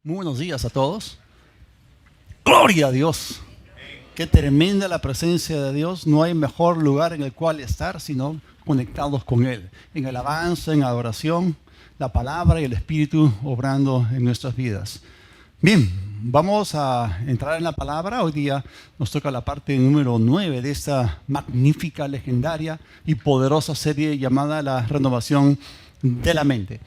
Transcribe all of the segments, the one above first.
Muy buenos días a todos. Gloria a Dios. Qué tremenda la presencia de Dios. No hay mejor lugar en el cual estar sino conectados con Él. En el avance, en adoración, la palabra y el Espíritu obrando en nuestras vidas. Bien, vamos a entrar en la palabra. Hoy día nos toca la parte número 9 de esta magnífica, legendaria y poderosa serie llamada La Renovación de la Mente.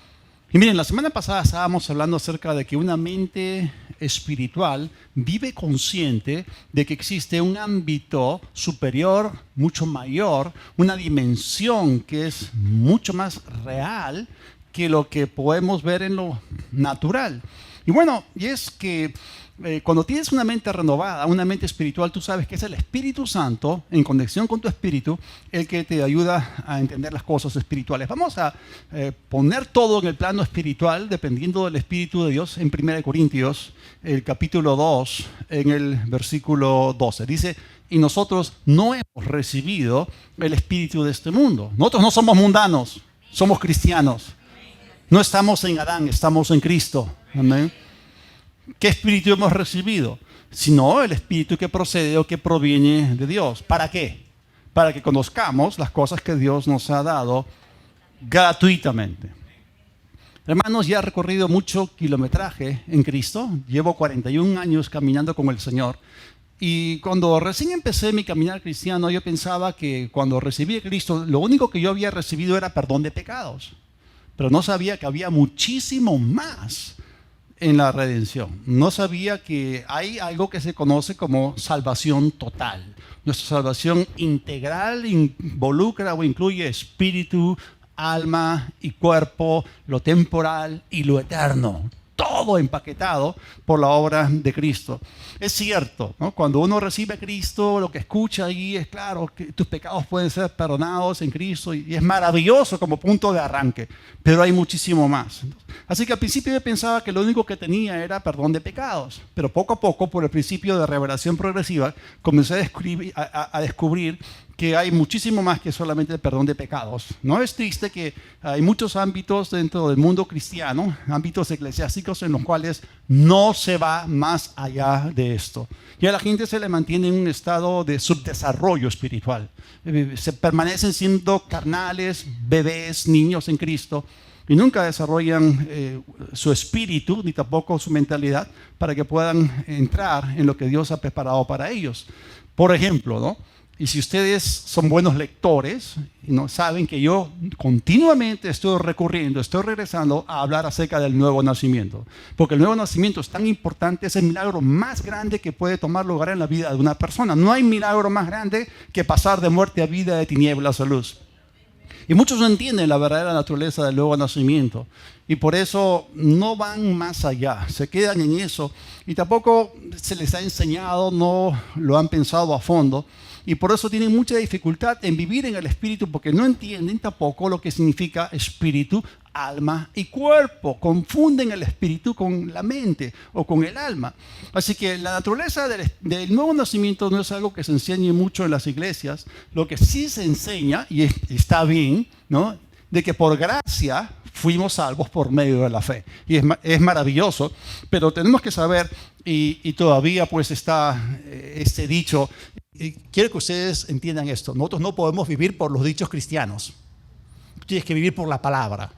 Y miren, la semana pasada estábamos hablando acerca de que una mente espiritual vive consciente de que existe un ámbito superior, mucho mayor, una dimensión que es mucho más real que lo que podemos ver en lo natural. Y bueno, y es que cuando tienes una mente renovada, una mente espiritual, tú sabes que es el Espíritu Santo, en conexión con tu espíritu, el que te ayuda a entender las cosas espirituales. Vamos a poner todo en el plano espiritual, dependiendo del Espíritu de Dios, en 1 Corintios, el capítulo 2, en el versículo 12. Dice, y nosotros no hemos recibido el espíritu de este mundo. Nosotros no somos mundanos, somos cristianos. No estamos en Adán, estamos en Cristo. Amén. ¿Qué espíritu hemos recibido? Sino el espíritu que procede o que proviene de Dios. ¿Para qué? Para que conozcamos las cosas que Dios nos ha dado gratuitamente. Hermanos, ya he recorrido mucho kilometraje en Cristo. Llevo 41 años caminando con el Señor. Y cuando recién empecé mi caminar cristiano, yo pensaba que cuando recibí a Cristo, lo único que yo había recibido era perdón de pecados. Pero no sabía que había muchísimo más en la redención. No sabía que hay algo que se conoce como salvación total. Nuestra salvación integral involucra o incluye espíritu, alma y cuerpo, lo temporal y lo eterno. Todo empaquetado por la obra de Cristo. Es cierto, ¿no? Cuando uno recibe a Cristo, lo que escucha ahí es claro que tus pecados pueden ser perdonados en Cristo y es maravilloso como punto de arranque, pero hay muchísimo más. Así que al principio yo pensaba que lo único que tenía era perdón de pecados, pero poco a poco, por el principio de revelación progresiva, comencé a descubrir que hay muchísimo más que solamente el perdón de pecados. No es triste que hay muchos ámbitos dentro del mundo cristiano, ámbitos eclesiásticos en los cuales no se va más allá de esto. Y a la gente se le mantiene en un estado de subdesarrollo espiritual. Se permanecen siendo carnales, bebés, niños en Cristo, y nunca desarrollan su espíritu ni tampoco su mentalidad para que puedan entrar en lo que Dios ha preparado para ellos. Por ejemplo, ¿no? Y si ustedes son buenos lectores, ¿no? Saben que yo continuamente estoy regresando a hablar acerca del nuevo nacimiento. Porque el nuevo nacimiento es tan importante, es el milagro más grande que puede tomar lugar en la vida de una persona. No hay milagro más grande que pasar de muerte a vida, de tinieblas a luz. Y muchos no entienden la verdadera naturaleza del nuevo nacimiento. Y por eso no van más allá, se quedan en eso. Y tampoco se les ha enseñado, no lo han pensado a fondo. Y por eso tienen mucha dificultad en vivir en el espíritu, porque no entienden tampoco lo que significa espíritu, alma y cuerpo. Confunden el espíritu con la mente o con el alma. Así que la naturaleza del nuevo nacimiento no es algo que se enseñe mucho en las iglesias. Lo que sí se enseña, y está bien, ¿no? De que por gracia fuimos salvos por medio de la fe. Y es maravilloso, pero tenemos que saber, y todavía pues está este dicho. Y quiero que ustedes entiendan esto. Nosotros no podemos vivir por los dichos cristianos. Tú tienes que vivir por la palabra.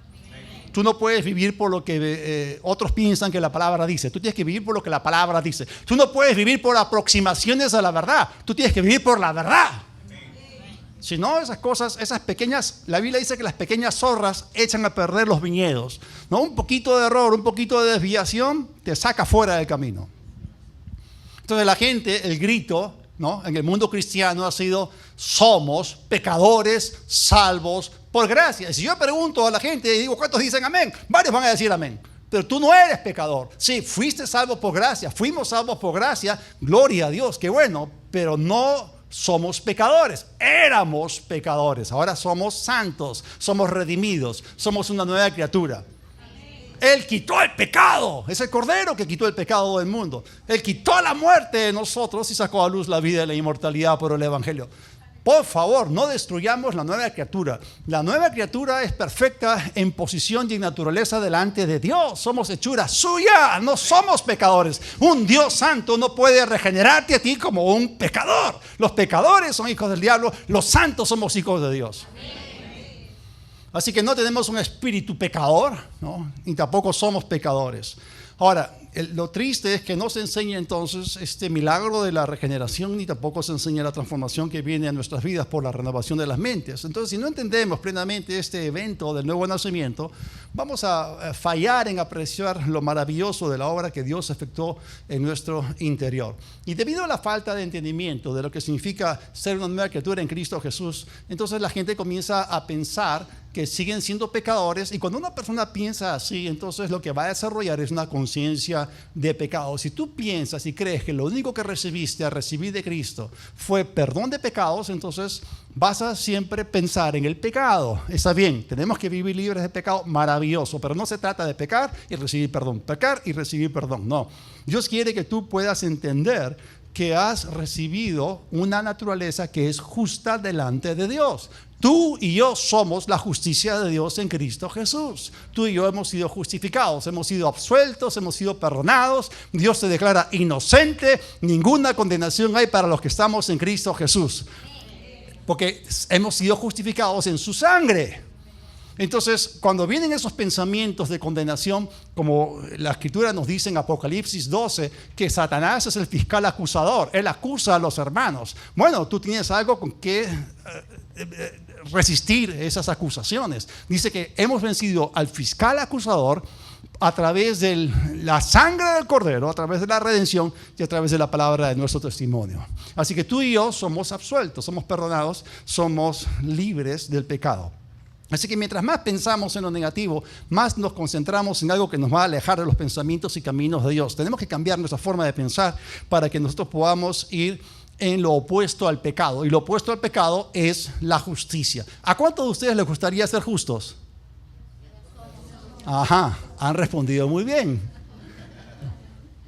Tú no puedes vivir por lo que otros piensan que la palabra dice. Tú tienes que vivir por lo que la palabra dice. Tú no puedes vivir por aproximaciones a la verdad. Tú tienes que vivir por la verdad. Si no, esas cosas, esas pequeñas, la Biblia dice que las pequeñas zorras echan a perder los viñedos. ¿No? Un poquito de error, un poquito de desviación te saca fuera del camino. Entonces la gente, el grito, ¿no? En el mundo cristiano ha sido: somos pecadores salvos por gracia. Y si yo pregunto a la gente y digo ¿cuántos dicen amén? Varios van a decir amén. Pero tú no eres pecador. Sí, fuiste salvo por gracia, fuimos salvos por gracia, gloria a Dios, qué bueno, pero no somos pecadores. Éramos pecadores, ahora somos santos, somos redimidos, somos una nueva criatura. Él quitó el pecado. Es el Cordero que quitó el pecado del mundo. Él quitó la muerte de nosotros y sacó a luz la vida y la inmortalidad por el Evangelio. por favor, no destruyamos la nueva criatura. La nueva criatura es perfecta en posición y en naturaleza delante de Dios. Somos hechura suya, no somos pecadores. Un Dios santo no puede regenerarte a ti como un pecador. Los pecadores son hijos del diablo, los santos somos hijos de Dios. Así que no tenemos un espíritu pecador, ¿no? Ni tampoco somos pecadores. Ahora, lo triste es que no se enseña entonces este milagro de la regeneración, ni tampoco se enseña la transformación que viene a nuestras vidas por la renovación de las mentes. Entonces, si no entendemos plenamente este evento del nuevo nacimiento, vamos a fallar en apreciar lo maravilloso de la obra que Dios efectuó en nuestro interior. Y debido a la falta de entendimiento de lo que significa ser una nueva criatura en Cristo Jesús, entonces la gente comienza a pensar que siguen siendo pecadores, y cuando una persona piensa así, entonces lo que va a desarrollar es una conciencia de pecado. Si tú piensas y crees que lo único que recibiste a recibir de Cristo fue perdón de pecados, entonces vas a siempre pensar en el pecado. Está bien, tenemos que vivir libres de pecado, maravilloso, pero no se trata de pecar y recibir perdón, pecar y recibir perdón, no. Dios quiere que tú puedas entender que has recibido una naturaleza que es justa delante de Dios. Tú y yo somos la justicia de Dios en Cristo Jesús. Tú y yo hemos sido justificados, hemos sido absueltos, hemos sido perdonados. Dios te declara inocente. Ninguna condenación hay para los que estamos en Cristo Jesús, porque hemos sido justificados en su sangre. Entonces, cuando vienen esos pensamientos de condenación, como la Escritura nos dice en Apocalipsis 12, que Satanás es el fiscal acusador, él acusa a los hermanos. Bueno, tú tienes algo con que resistir esas acusaciones. Dice que hemos vencido al fiscal acusador a través de la sangre del Cordero, a través de la redención y a través de la palabra de nuestro testimonio. Así que tú y yo somos absueltos, somos perdonados, somos libres del pecado. Así que mientras más pensamos en lo negativo, más nos concentramos en algo que nos va a alejar de los pensamientos y caminos de Dios. Tenemos que cambiar nuestra forma de pensar para que nosotros podamos ir en lo opuesto al pecado. Y lo opuesto al pecado es la justicia. ¿A cuántos de ustedes les gustaría ser justos? Ajá, han respondido muy bien.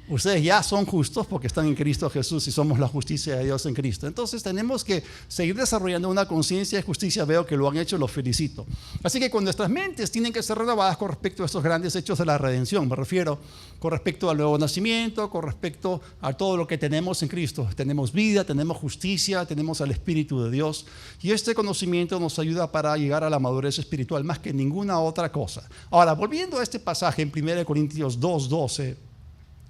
Ustedes ya son justos porque están en Cristo Jesús y somos la justicia de Dios en Cristo. Entonces tenemos que seguir desarrollando una conciencia de justicia. Veo que lo han hecho, los felicito. Así que con nuestras mentes tienen que ser renovadas con respecto a estos grandes hechos de la redención. Me refiero con respecto al nuevo nacimiento, con respecto a todo lo que tenemos en Cristo. Tenemos vida, tenemos justicia, tenemos al Espíritu de Dios. Y este conocimiento nos ayuda para llegar a la madurez espiritual más que ninguna otra cosa. Ahora, volviendo a este pasaje en 1 Corintios 2:12,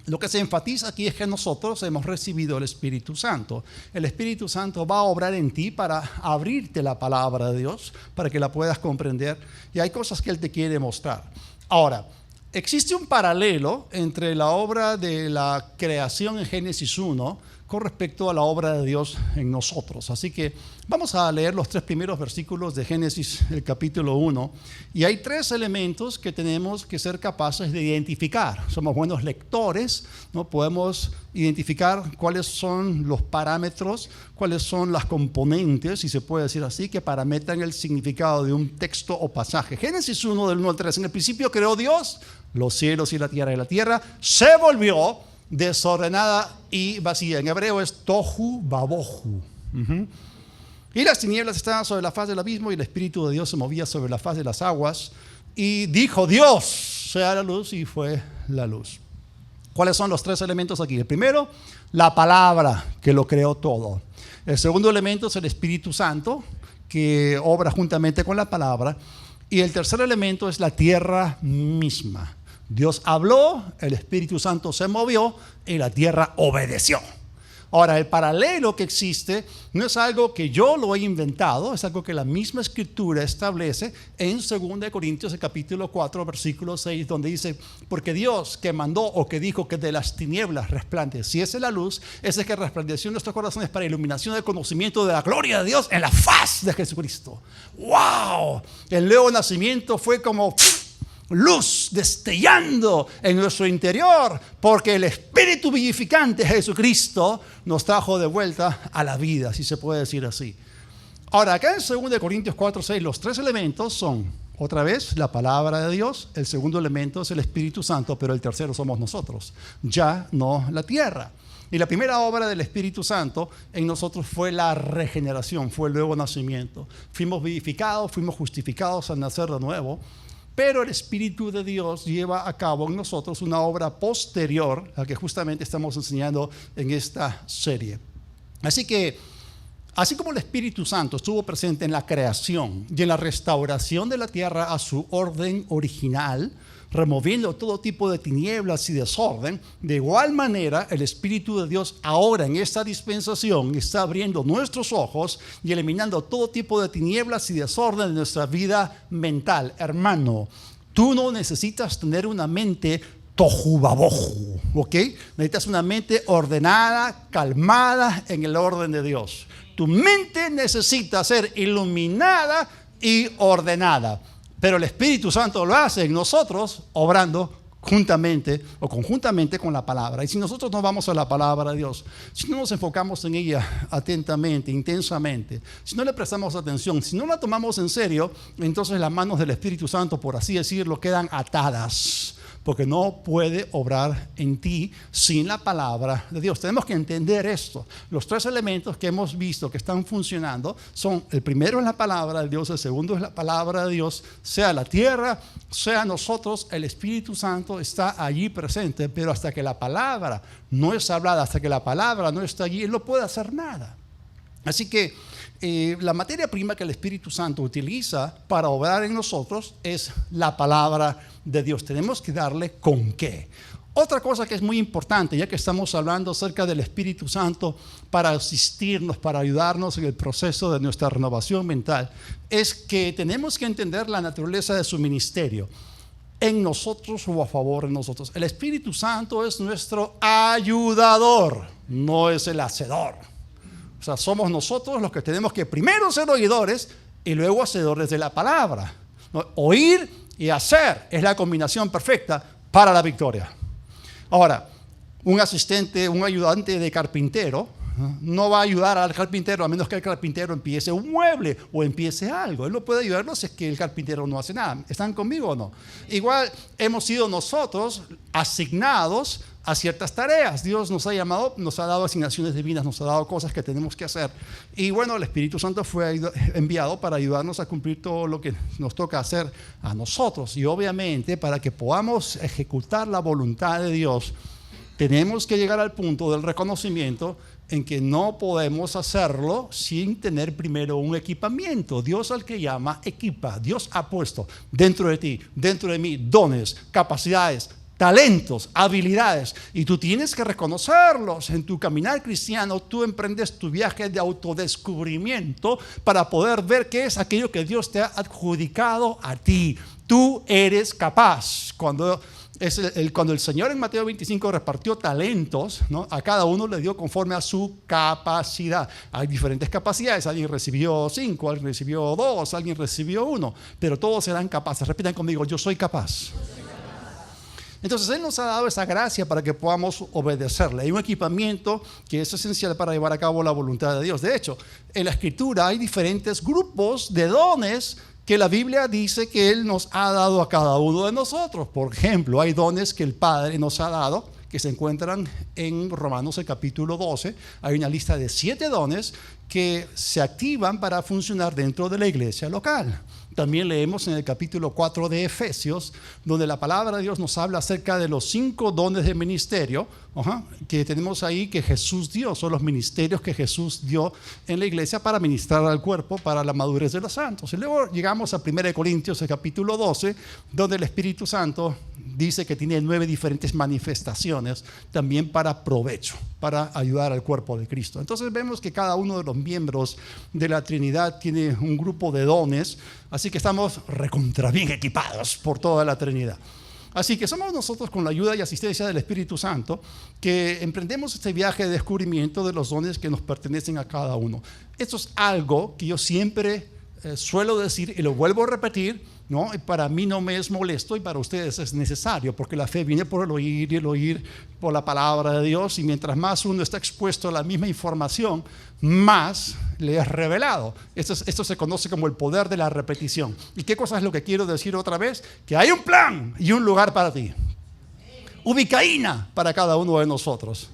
lo que se enfatiza aquí es que nosotros hemos recibido el Espíritu Santo. El Espíritu Santo va a obrar en ti para abrirte la palabra de Dios, para que la puedas comprender. Y hay cosas que Él te quiere mostrar. Ahora, existe un paralelo entre la obra de la creación en Génesis 1 con respecto a la obra de Dios en nosotros. Así que vamos a leer los 3 primeros versículos de Génesis, el capítulo 1. Y hay 3 elementos que tenemos que ser capaces de identificar. Somos buenos lectores, ¿no? Podemos identificar cuáles son los parámetros, cuáles son las componentes, si se puede decir así, que parametran el significado de un texto o pasaje. Génesis 1, del 1 al 3. En el principio creó Dios los cielos y la tierra se volvió desordenada y vacía. En hebreo es tohu babohu. Y las tinieblas estaban sobre la faz del abismo y el Espíritu de Dios se movía sobre la faz de las aguas. Y dijo Dios, sea la luz, y fue la luz. ¿Cuáles son los 3 elementos aquí? El primero, la palabra que lo creó todo. El segundo elemento es el Espíritu Santo, que obra juntamente con la palabra. Y el tercer elemento es la tierra misma. Dios habló, el Espíritu Santo se movió y la tierra obedeció. Ahora, el paralelo que existe no es algo que yo lo he inventado, es algo que la misma Escritura establece en 2 Corintios, el capítulo 4, versículo 6, donde dice, porque Dios que mandó o que dijo que de las tinieblas resplandeciese la luz, ese que resplandeció en nuestros corazones para iluminación del conocimiento de la gloria de Dios en la faz de Jesucristo. ¡Wow! El nuevo nacimiento fue como luz destellando en nuestro interior, porque el Espíritu vivificante de Jesucristo nos trajo de vuelta a la vida, si se puede decir así. Ahora, acá en 2 Corintios 4:6, los 3 elementos son, otra vez, la palabra de Dios. El segundo elemento es el Espíritu Santo, pero el tercero somos nosotros, ya no la tierra. Y la primera obra del Espíritu Santo en nosotros fue la regeneración, fue el nuevo nacimiento. Fuimos vivificados, fuimos justificados al nacer de nuevo. Pero el Espíritu de Dios lleva a cabo en nosotros una obra posterior a la que justamente estamos enseñando en esta serie. Así que, así como el Espíritu Santo estuvo presente en la creación y en la restauración de la tierra a su orden original, removiendo todo tipo de tinieblas y desorden, de igual manera el Espíritu de Dios ahora en esta dispensación está abriendo nuestros ojos y eliminando todo tipo de tinieblas y desorden de nuestra vida mental. Hermano, tú no necesitas tener una mente tojubaboju, ¿ok? Necesitas una mente ordenada, calmada en el orden de Dios. Tu mente necesita ser iluminada y ordenada. Pero el Espíritu Santo lo hace en nosotros, obrando juntamente o conjuntamente con la palabra. Y si nosotros no vamos a la palabra de Dios, si no nos enfocamos en ella atentamente, intensamente, si no le prestamos atención, si no la tomamos en serio, entonces las manos del Espíritu Santo, por así decirlo, quedan atadas. Porque no puede obrar en ti sin la palabra de Dios. Tenemos que entender esto. Los tres elementos que hemos visto que están funcionando son: el primero es la palabra de Dios, el segundo es la palabra de Dios, sea la tierra, sea nosotros, el Espíritu Santo está allí presente, pero hasta que la palabra no es hablada, hasta que la palabra no está allí, Él no puede hacer nada. Así que la materia prima que el Espíritu Santo utiliza para obrar en nosotros es la palabra de Dios. Tenemos que darle con qué. Otra cosa que es muy importante, ya que estamos hablando acerca del Espíritu Santo para asistirnos, para ayudarnos en el proceso de nuestra renovación mental, es que tenemos que entender la naturaleza de su ministerio en nosotros o a favor de nosotros. El Espíritu Santo es nuestro ayudador, no es el hacedor. O sea, somos nosotros los que tenemos que primero ser oidores y luego hacedores de la palabra. Oír y hacer es la combinación perfecta para la victoria. Ahora, un asistente, un ayudante de carpintero no va a ayudar al carpintero a menos que el carpintero empiece un mueble o empiece algo. Él no puede ayudarnos si es que el carpintero no hace nada. ¿Están conmigo o no? Igual hemos sido nosotros asignados a ciertas tareas. Dios nos ha llamado, nos ha dado asignaciones divinas, nos ha dado cosas que tenemos que hacer. Y bueno, el Espíritu Santo fue enviado para ayudarnos a cumplir todo lo que nos toca hacer a nosotros. Y obviamente, para que podamos ejecutar la voluntad de Dios, tenemos que llegar al punto del reconocimiento en que no podemos hacerlo sin tener primero un equipamiento. Dios, al que llama, equipa. Dios ha puesto dentro de ti, dentro de mí, dones, capacidades, talentos, habilidades, y tú tienes que reconocerlos. En tu caminar cristiano, tú emprendes tu viaje de autodescubrimiento para poder ver qué es aquello que Dios te ha adjudicado a ti. Tú eres capaz. Cuando el Señor en Mateo 25 repartió talentos, ¿no? A cada uno le dio conforme a su capacidad. Hay diferentes capacidades. Alguien recibió 5, alguien recibió 2, alguien recibió 1, pero todos serán capaces. Repitan conmigo: yo soy capaz. Entonces Él nos ha dado esa gracia para que podamos obedecerle. Hay un equipamiento que es esencial para llevar a cabo la voluntad de Dios. De hecho, en la Escritura hay diferentes grupos de dones que la Biblia dice que Él nos ha dado a cada uno de nosotros. Por ejemplo, hay dones que el Padre nos ha dado, que se encuentran en Romanos el capítulo 12. Hay una lista de 7 dones que se activan para funcionar dentro de la iglesia local. También leemos en el capítulo 4 de Efesios, donde la palabra de Dios nos habla acerca de los 5 dones de ministerio que tenemos ahí, que Jesús dio. Son los ministerios que Jesús dio en la iglesia para ministrar al cuerpo, para la madurez de los santos. Y luego llegamos a 1 Corintios, el capítulo 12, donde el Espíritu Santo dice que tiene 9 diferentes manifestaciones también para provecho, para ayudar al cuerpo de Cristo. Entonces vemos que cada uno de los miembros de la Trinidad tiene un grupo de dones, así que estamos recontra bien equipados por toda la Trinidad. Así que somos nosotros, con la ayuda y asistencia del Espíritu Santo, que emprendemos este viaje de descubrimiento de los dones que nos pertenecen a cada uno. Esto es algo que yo siempre suelo decir y lo vuelvo a repetir, ¿no? Para mí no me es molesto y para ustedes es necesario, porque la fe viene por el oír y el oír por la palabra de Dios, y mientras más uno está expuesto a la misma información, más le es revelado. Esto se conoce como el poder de la repetición. ¿Y qué cosa es lo que quiero decir otra vez? Que hay un plan y un lugar para ti. Ubicaína para cada uno de nosotros.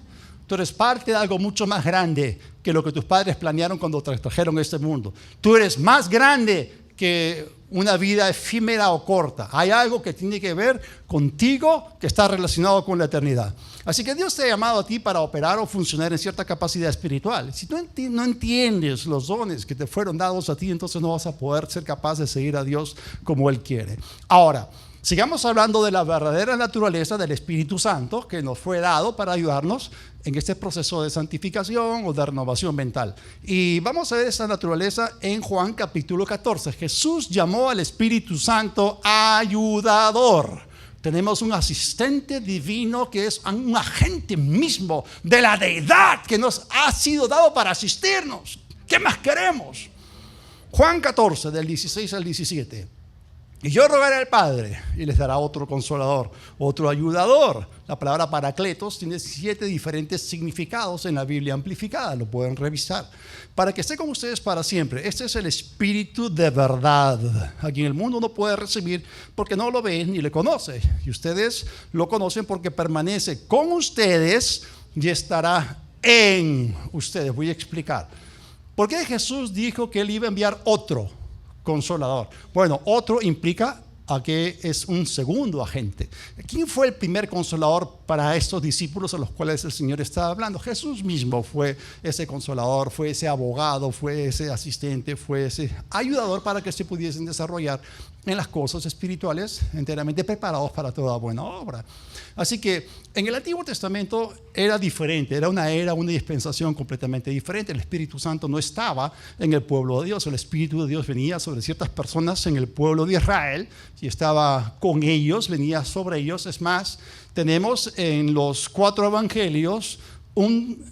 Tú eres parte de algo mucho más grande que lo que tus padres planearon cuando te trajeron a este mundo. Tú eres más grande que una vida efímera o corta. Hay algo que tiene que ver contigo que está relacionado con la eternidad. Así que Dios te ha llamado a ti para operar o funcionar en cierta capacidad espiritual. Si tú no entiendes los dones que te fueron dados a ti, entonces no vas a poder ser capaz de seguir a Dios como Él quiere. Ahora, sigamos hablando de la verdadera naturaleza del Espíritu Santo que nos fue dado para ayudarnos en este proceso de santificación o de renovación mental. Y vamos a ver esa naturaleza en Juan capítulo 14. Jesús llamó al Espíritu Santo ayudador. Tenemos un asistente divino que es un agente mismo de la deidad que nos ha sido dado para asistirnos. ¿Qué más queremos? Juan 14, del 16 al 17. Y yo rogaré al Padre y les dará otro consolador, otro ayudador. La palabra paracletos tiene 7 diferentes significados en la Biblia amplificada, lo pueden revisar. Para que esté con ustedes para siempre. Este es el Espíritu de verdad, a quien el mundo no puede recibir porque no lo ve ni le conoce. Y ustedes lo conocen porque permanece con ustedes y estará en ustedes. Voy a explicar. ¿Por qué Jesús dijo que Él iba a enviar otro consolador? Bueno, otro implica a que es un segundo agente. ¿Quién fue el primer consolador para estos discípulos a los cuales el Señor estaba hablando? Jesús mismo fue ese consolador, fue ese abogado, fue ese asistente, fue ese ayudador para que se pudiesen desarrollar en las cosas espirituales, enteramente preparados para toda buena obra. Así que en el Antiguo Testamento era diferente, era una dispensación completamente diferente. El Espíritu Santo no estaba en el pueblo de Dios. El Espíritu de Dios venía sobre ciertas personas en el pueblo de Israel y estaba con ellos, venía sobre ellos. Es más, tenemos en los 4 evangelios un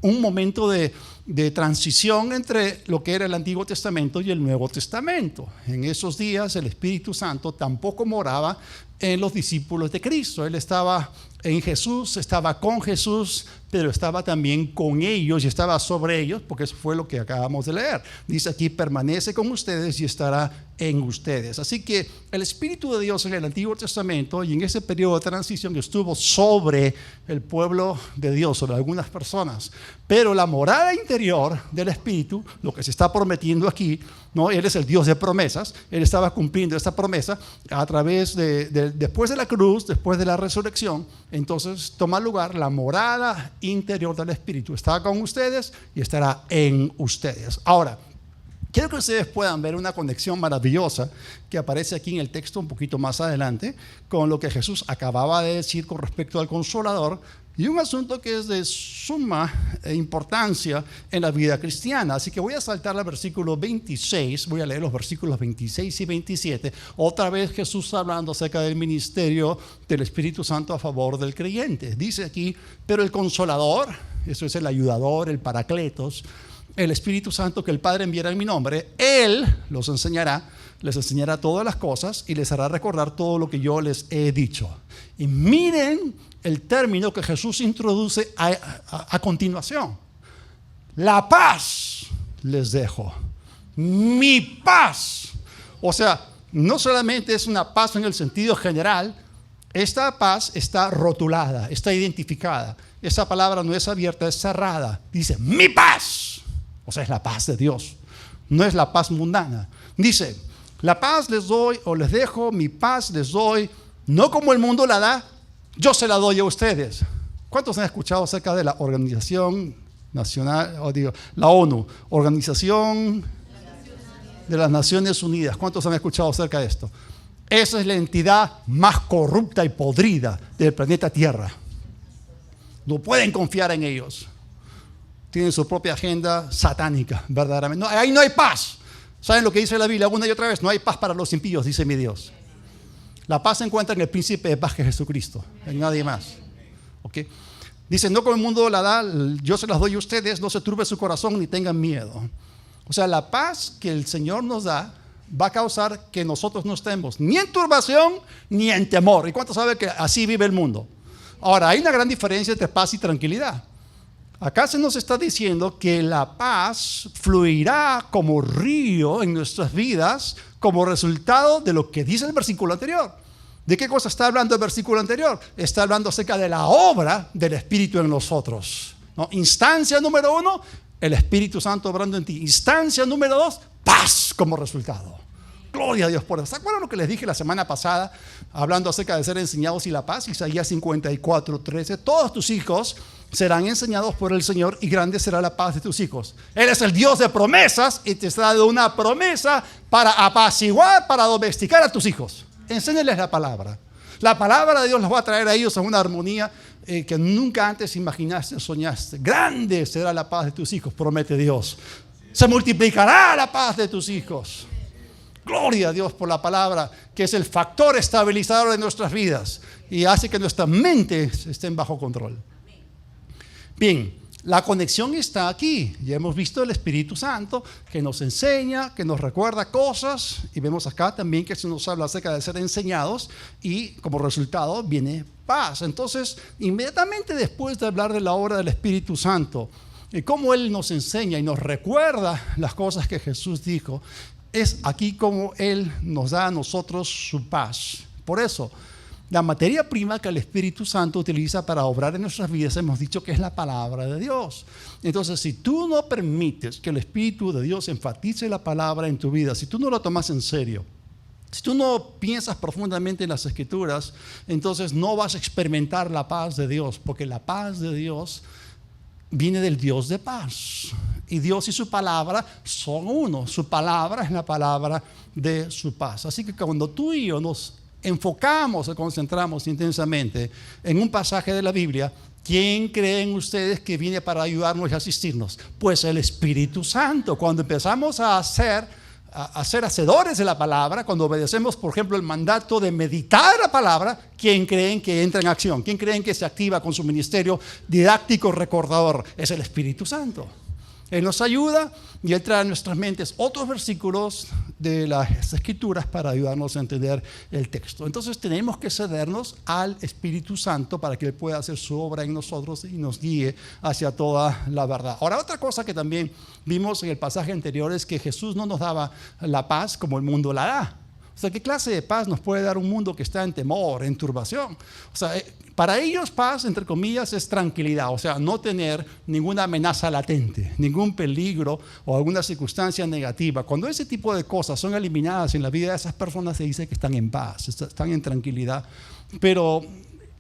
momento de transición entre lo que era el Antiguo Testamento y el Nuevo Testamento. En esos días el Espíritu Santo tampoco moraba en los discípulos de Cristo. Él estaba en Jesús, estaba con Jesús, pero estaba también con ellos y estaba sobre ellos, porque eso fue lo que acabamos de leer. Dice aquí, permanece con ustedes y estará en ustedes. Así que el Espíritu de Dios en el Antiguo Testamento y en ese periodo de transición estuvo sobre el pueblo de Dios, sobre algunas personas. Pero la morada interior del Espíritu, lo que se está prometiendo aquí, ¿no? Él es el Dios de promesas. Él estaba cumpliendo esta promesa a través después de la cruz, después de la resurrección. Entonces toma lugar la morada interior del Espíritu. Está con ustedes y estará en ustedes. Ahora, quiero que ustedes puedan ver una conexión maravillosa que aparece aquí en el texto un poquito más adelante con lo que Jesús acababa de decir con respecto al Consolador, y un asunto que es de suma importancia en la vida cristiana. Así que voy a saltar al versículo 26, voy a leer los versículos 26 y 27. Otra vez Jesús hablando acerca del ministerio del Espíritu Santo a favor del creyente. Dice aquí, pero el Consolador, eso es el ayudador, el Paracletos, el Espíritu Santo que el Padre enviará en mi nombre, Él les enseñará todas las cosas y les hará recordar todo lo que yo les he dicho. Y miren el término que Jesús introduce a continuación. La paz les dejo, mi paz. O sea, no solamente es una paz en el sentido general, esta paz está rotulada, está identificada. Esa palabra no es abierta, es cerrada. Dice, mi paz. O sea, es la paz de Dios, no es la paz mundana. Dice, la paz les doy o les dejo, mi paz les doy, no como el mundo la da, yo se la doy a ustedes. ¿Cuántos han escuchado acerca de la Organización Nacional, la ONU, Organización de las Naciones Unidas? ¿Cuántos han escuchado acerca de esto? Esa es la entidad más corrupta y podrida del planeta Tierra. No pueden confiar en ellos. Tienen su propia agenda satánica, verdaderamente. No, ahí no hay paz. ¿Saben lo que dice la Biblia una y otra vez? No hay paz para los impíos, dice mi Dios. La paz se encuentra en el príncipe de paz, que es Jesucristo, en nadie más. ¿Okay? Dice, no como el mundo la da, yo se las doy a ustedes, no se turbe su corazón ni tengan miedo. O sea, la paz que el Señor nos da va a causar que nosotros no estemos ni en turbación ni en temor. ¿Y cuánto sabe que así vive el mundo? Ahora, hay una gran diferencia entre paz y tranquilidad. Acá se nos está diciendo que la paz fluirá como río en nuestras vidas como resultado de lo que dice el versículo anterior. ¿De qué cosa está hablando el versículo anterior? Está hablando acerca de la obra del Espíritu en nosotros, ¿no? Instancia número 1, el Espíritu Santo obrando en ti. Instancia número 2, paz como resultado. Gloria a Dios por eso. ¿Se acuerdan lo que les dije la semana pasada, hablando acerca de ser enseñados y la paz? Isaías 54:13. Todos tus hijos serán enseñados por el Señor y grande será la paz de tus hijos. Él es el Dios de promesas y te está dando una promesa para apaciguar, para domesticar a tus hijos. Enséñales la palabra. La palabra de Dios los va a traer a ellos a una armonía que nunca antes imaginaste o soñaste. Grande será la paz de tus hijos, promete Dios. Se multiplicará la paz de tus hijos. Gloria a Dios por la palabra, que es el factor estabilizador de nuestras vidas y hace que nuestras mentes estén bajo control. Bien, la conexión está aquí. Ya hemos visto el Espíritu Santo que nos enseña, que nos recuerda cosas, y vemos acá también que se nos habla acerca de ser enseñados y como resultado viene paz. Entonces, inmediatamente después de hablar de la obra del Espíritu Santo y cómo Él nos enseña y nos recuerda las cosas que Jesús dijo, es aquí como Él nos da a nosotros su paz. Por eso, la materia prima que el Espíritu Santo utiliza para obrar en nuestras vidas, hemos dicho que es la palabra de Dios. Entonces, si tú no permites que el Espíritu de Dios enfatice la palabra en tu vida, si tú no lo tomas en serio, si tú no piensas profundamente en las Escrituras, entonces no vas a experimentar la paz de Dios, porque la paz de Dios viene del Dios de paz. Y Dios y su palabra son uno. Su palabra es la palabra de su paz. Así que cuando tú y yo nos enfocamos o concentramos intensamente en un pasaje de la Biblia, ¿quién creen ustedes que viene para ayudarnos y asistirnos? Pues el Espíritu Santo. Cuando empezamos a ser hacedores de la palabra, cuando obedecemos, por ejemplo, el mandato de meditar la palabra, ¿quién creen que entra en acción? ¿Quién creen que se activa con su ministerio didáctico recordador? Es el Espíritu Santo. Él nos ayuda y Él trae a nuestras mentes otros versículos de las Escrituras para ayudarnos a entender el texto. Entonces tenemos que cedernos al Espíritu Santo para que Él pueda hacer su obra en nosotros y nos guíe hacia toda la verdad. Ahora, otra cosa que también vimos en el pasaje anterior es que Jesús no nos daba la paz como el mundo la da. O sea, ¿qué clase de paz nos puede dar un mundo que está en temor, en turbación? O sea, para ellos paz, entre comillas, es tranquilidad. O sea, no tener ninguna amenaza latente, ningún peligro o alguna circunstancia negativa. Cuando ese tipo de cosas son eliminadas en la vida de esas personas, se dice que están en paz, están en tranquilidad. Pero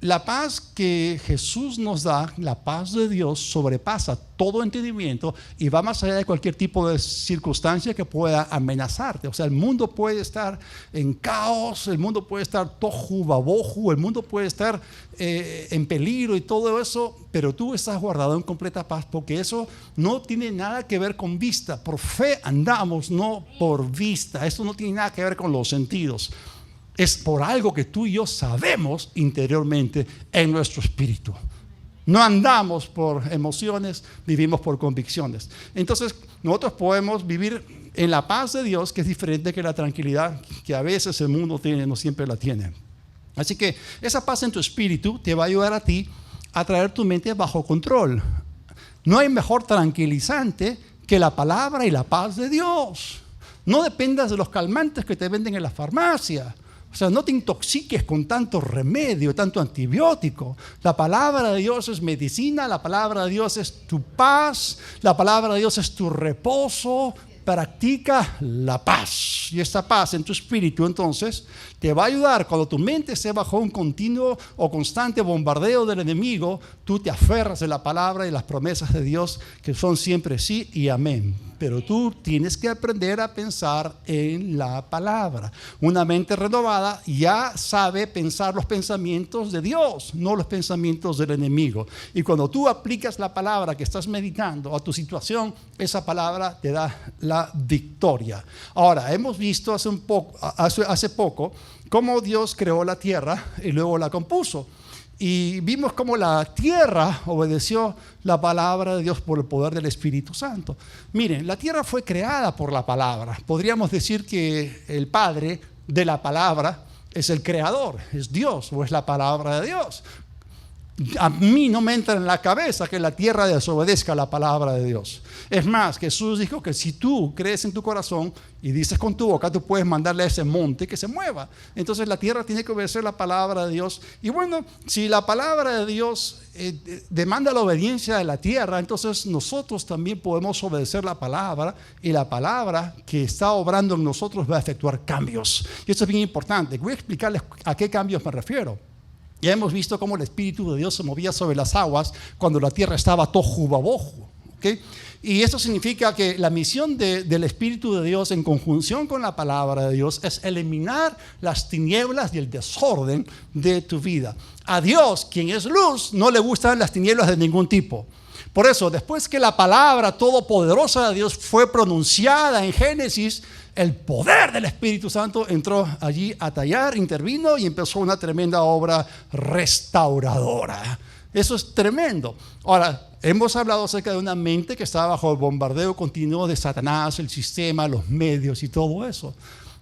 la paz que Jesús nos da, la paz de Dios, sobrepasa todo entendimiento y va más allá de cualquier tipo de circunstancia que pueda amenazarte. O sea, el mundo puede estar en caos, el mundo puede estar tohu babohu, el mundo puede estar en peligro y todo eso, pero tú estás guardado en completa paz, porque eso no tiene nada que ver con vista. Por fe andamos, no por vista. Eso no tiene nada que ver con los sentidos. Es por algo que tú y yo sabemos interiormente en nuestro espíritu. No andamos por emociones, vivimos por convicciones. Entonces, nosotros podemos vivir en la paz de Dios, que es diferente que la tranquilidad que a veces el mundo tiene, no siempre la tiene. Así que esa paz en tu espíritu te va a ayudar a ti a traer tu mente bajo control. No hay mejor tranquilizante que la palabra y la paz de Dios. No dependas de los calmantes que te venden en la farmacia. O sea, no te intoxiques con tanto remedio, tanto antibiótico. La palabra de Dios es medicina, la palabra de Dios es tu paz, la palabra de Dios es tu reposo. Practica la paz. Y esta paz en tu espíritu entonces te va a ayudar cuando tu mente esté bajo un continuo o constante bombardeo del enemigo. Tú te aferras de la palabra y las promesas de Dios, que son siempre sí y amén. Pero tú tienes que aprender a pensar en la palabra. Una mente renovada ya sabe pensar los pensamientos de Dios, no los pensamientos del enemigo. Y cuando tú aplicas la palabra que estás meditando a tu situación, esa palabra te da la victoria. Ahora, hemos visto hace poco cómo Dios creó la tierra y luego la compuso. Y vimos cómo la tierra obedeció la palabra de Dios por el poder del Espíritu Santo. Miren, la tierra fue creada por la palabra. Podríamos decir que el padre de la palabra es el creador, es Dios o es la palabra de Dios. A mí no me entra en la cabeza que la tierra desobedezca la palabra de Dios. Es más, Jesús dijo que si tú crees en tu corazón y dices con tu boca, tú puedes mandarle a ese monte que se mueva. Entonces la tierra tiene que obedecer la palabra de Dios. Y bueno, si la palabra de Dios demanda la obediencia de la tierra, entonces nosotros también podemos obedecer la palabra, y la palabra que está obrando en nosotros va a efectuar cambios. Y esto es bien importante. Voy a explicarles a qué cambios me refiero. Ya hemos visto cómo el Espíritu de Dios se movía sobre las aguas cuando la tierra estaba tohu vabohu, ¿okay? Y esto significa que la misión del Espíritu de Dios en conjunción con la palabra de Dios es eliminar las tinieblas y el desorden de tu vida. A Dios, quien es luz, no le gustan las tinieblas de ningún tipo. Por eso, después que la palabra todopoderosa de Dios fue pronunciada en Génesis, el poder del Espíritu Santo entró allí a tallar, intervino y empezó una tremenda obra restauradora. Eso es tremendo. Ahora, hemos hablado acerca de una mente que está bajo el bombardeo continuo de Satanás, el sistema, los medios y todo eso.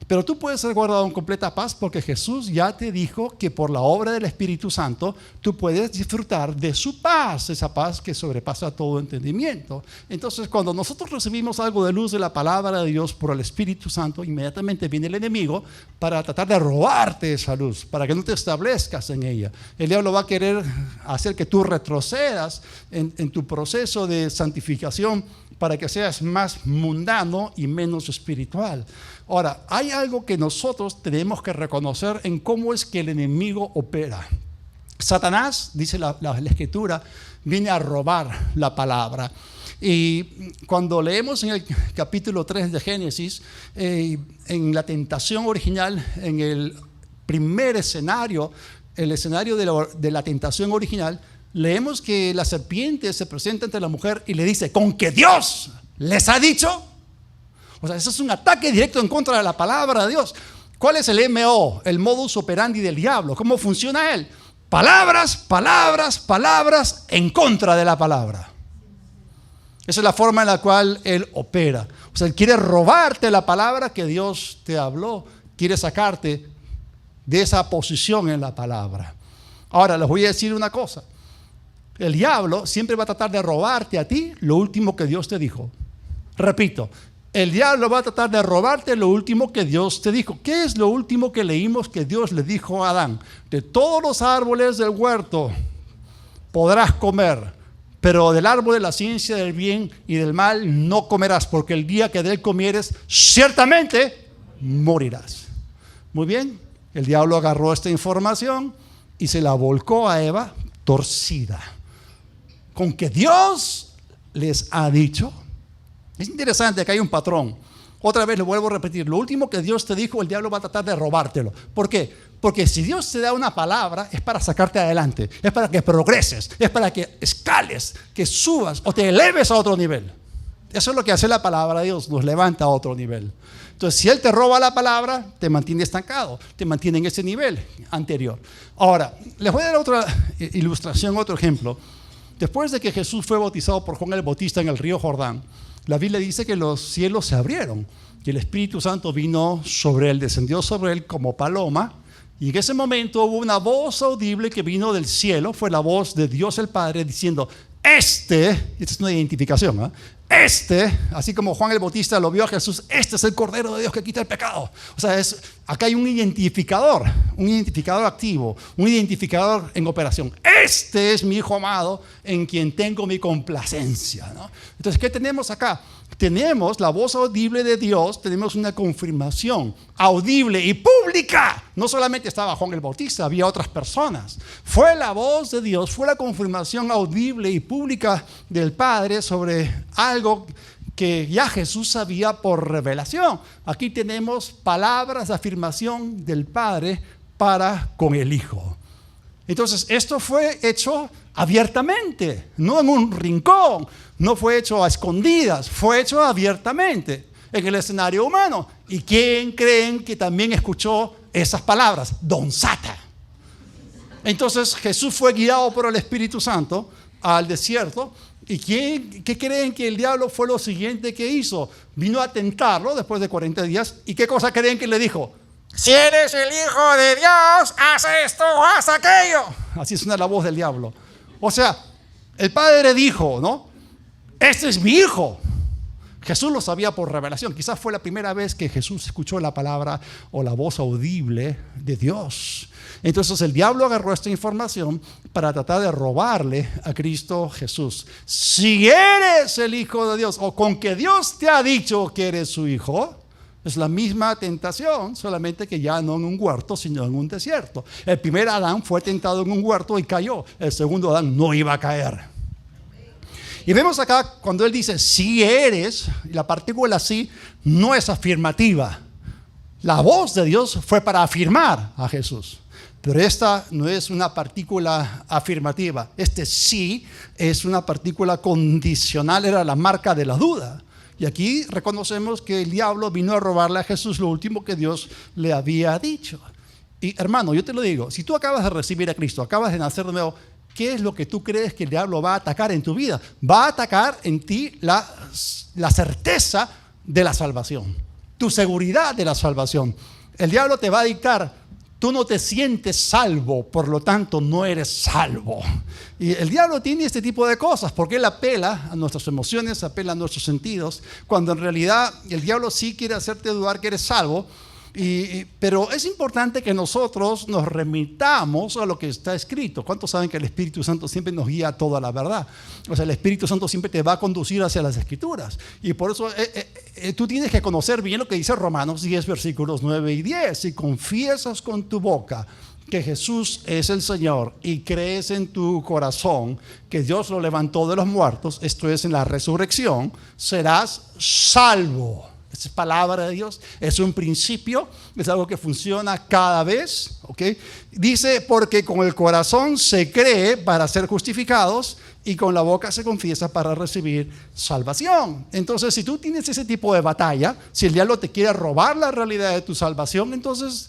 Pero tú puedes ser guardado en completa paz porque Jesús ya te dijo que por la obra del Espíritu Santo tú puedes disfrutar de su paz, esa paz que sobrepasa todo entendimiento. Entonces, cuando nosotros recibimos algo de luz de la palabra de Dios por el Espíritu Santo, inmediatamente viene el enemigo para tratar de robarte esa luz, para que no te establezcas en ella. El diablo va a querer hacer que tú retrocedas en tu proceso de santificación para que seas más mundano y menos espiritual. Ahora, hay algo que nosotros tenemos que reconocer en cómo es que el enemigo opera. Satanás, dice la Escritura, viene a robar la palabra. Y cuando leemos en el capítulo 3 de Génesis, en la tentación original, en el primer escenario, el escenario de la tentación original, leemos que la serpiente se presenta ante la mujer y le dice, ¿con que Dios les ha dicho? O sea, eso es un ataque directo en contra de la palabra de Dios. ¿Cuál es el MO, el modus operandi del diablo? ¿Cómo funciona él? Palabras, palabras, palabras en contra de la palabra. Esa es la forma en la cual él opera. O sea, él quiere robarte la palabra que Dios te habló. Quiere sacarte de esa posición en la palabra. Ahora, les voy a decir una cosa. El diablo siempre va a tratar de robarte a ti lo último que Dios te dijo. Repito, el diablo va a tratar de robarte lo último que Dios te dijo. ¿Qué es lo último que leímos que Dios le dijo a Adán? De todos los árboles del huerto podrás comer, pero del árbol de la ciencia del bien y del mal no comerás, porque el día que de él comieres, ciertamente morirás. Muy bien, el diablo agarró esta información y se la volcó a Eva torcida. Con que Dios les ha dicho. Es interesante que hay un patrón. Otra vez le vuelvo a repetir, lo último que Dios te dijo, el diablo va a tratar de robártelo. ¿Por qué? Porque si Dios te da una palabra, es para sacarte adelante, es para que progreses, es para que escales, que subas o te eleves a otro nivel. Eso es lo que hace la palabra de Dios, nos levanta a otro nivel. Entonces, si Él te roba la palabra, te mantiene estancado, te mantiene en ese nivel anterior. Ahora, les voy a dar otra ilustración, otro ejemplo. Después de que Jesús fue bautizado por Juan el Bautista en el río Jordán, la Biblia dice que los cielos se abrieron y el Espíritu Santo vino sobre él, descendió sobre él como paloma, y en ese momento hubo una voz audible que vino del cielo, fue la voz de Dios el Padre diciendo, esta es una identificación, ¿eh? Así como Juan el Bautista lo vio a Jesús, este es el Cordero de Dios que quita el pecado. O sea, acá hay un identificador activo, un identificador en operación. Este es mi Hijo amado en quien tengo mi complacencia, ¿no? Entonces, ¿qué tenemos acá? Tenemos la voz audible de Dios, tenemos una confirmación audible y pública. No solamente estaba Juan el Bautista, había otras personas. Fue la voz de Dios, fue la confirmación audible y pública del Padre sobre algo que ya Jesús sabía por revelación. Aquí tenemos palabras de afirmación del Padre para con el Hijo. Entonces, esto fue hecho abiertamente, no en un rincón, no fue hecho a escondidas, fue hecho abiertamente en el escenario humano. ¿Y quién creen que también escuchó esas palabras? Don Sata. Entonces, Jesús fue guiado por el Espíritu Santo al desierto. ¿Y qué creen que el diablo fue lo siguiente que hizo? Vino a tentarlo después de 40 días. ¿Y qué cosa creen que le dijo? Si eres el Hijo de Dios, haz esto, haz aquello. Así suena la voz del diablo. O sea, el padre dijo, ¿no? Este es mi hijo. Jesús lo sabía por revelación. Quizás fue la primera vez que Jesús escuchó la palabra o la voz audible de Dios. Entonces el diablo agarró esta información para tratar de robarle a Cristo Jesús. Si eres el Hijo de Dios, o con que Dios te ha dicho que eres su hijo, es la misma tentación, solamente que ya no en un huerto, sino en un desierto. El primer Adán fue tentado en un huerto y cayó. El segundo Adán no iba a caer. Y vemos acá cuando él dice si eres, la partícula sí no es afirmativa. La voz de Dios fue para afirmar a Jesús, pero esta no es una partícula afirmativa. Este sí es una partícula condicional, era la marca de la duda. Y aquí reconocemos que el diablo vino a robarle a Jesús lo último que Dios le había dicho. Y hermano, yo te lo digo, si tú acabas de recibir a Cristo, acabas de nacer de nuevo, ¿qué es lo que tú crees que el diablo va a atacar en tu vida? Va a atacar en ti la certeza de la salvación, tu seguridad de la salvación. El diablo te va a dictar, tú no te sientes salvo, por lo tanto no eres salvo. Y el diablo tiene este tipo de cosas porque él apela a nuestras emociones, apela a nuestros sentidos, cuando en realidad el diablo sí quiere hacerte dudar que eres salvo. Pero es importante que nosotros nos remitamos a lo que está escrito. ¿Cuántos saben que el Espíritu Santo siempre nos guía a toda la verdad? O sea, el Espíritu Santo siempre te va a conducir hacia las Escrituras. Y por eso tú tienes que conocer bien lo que dice Romanos 10, versículos 9 y 10. Si confiesas con tu boca que Jesús es el Señor y crees en tu corazón que Dios lo levantó de los muertos, esto es en la resurrección, serás salvo. Es palabra de Dios, es un principio, es algo que funciona cada vez, ¿ok? Dice, porque con el corazón se cree para ser justificados y con la boca se confiesa para recibir salvación. Entonces, si tú tienes ese tipo de batalla, si el diablo te quiere robar la realidad de tu salvación, entonces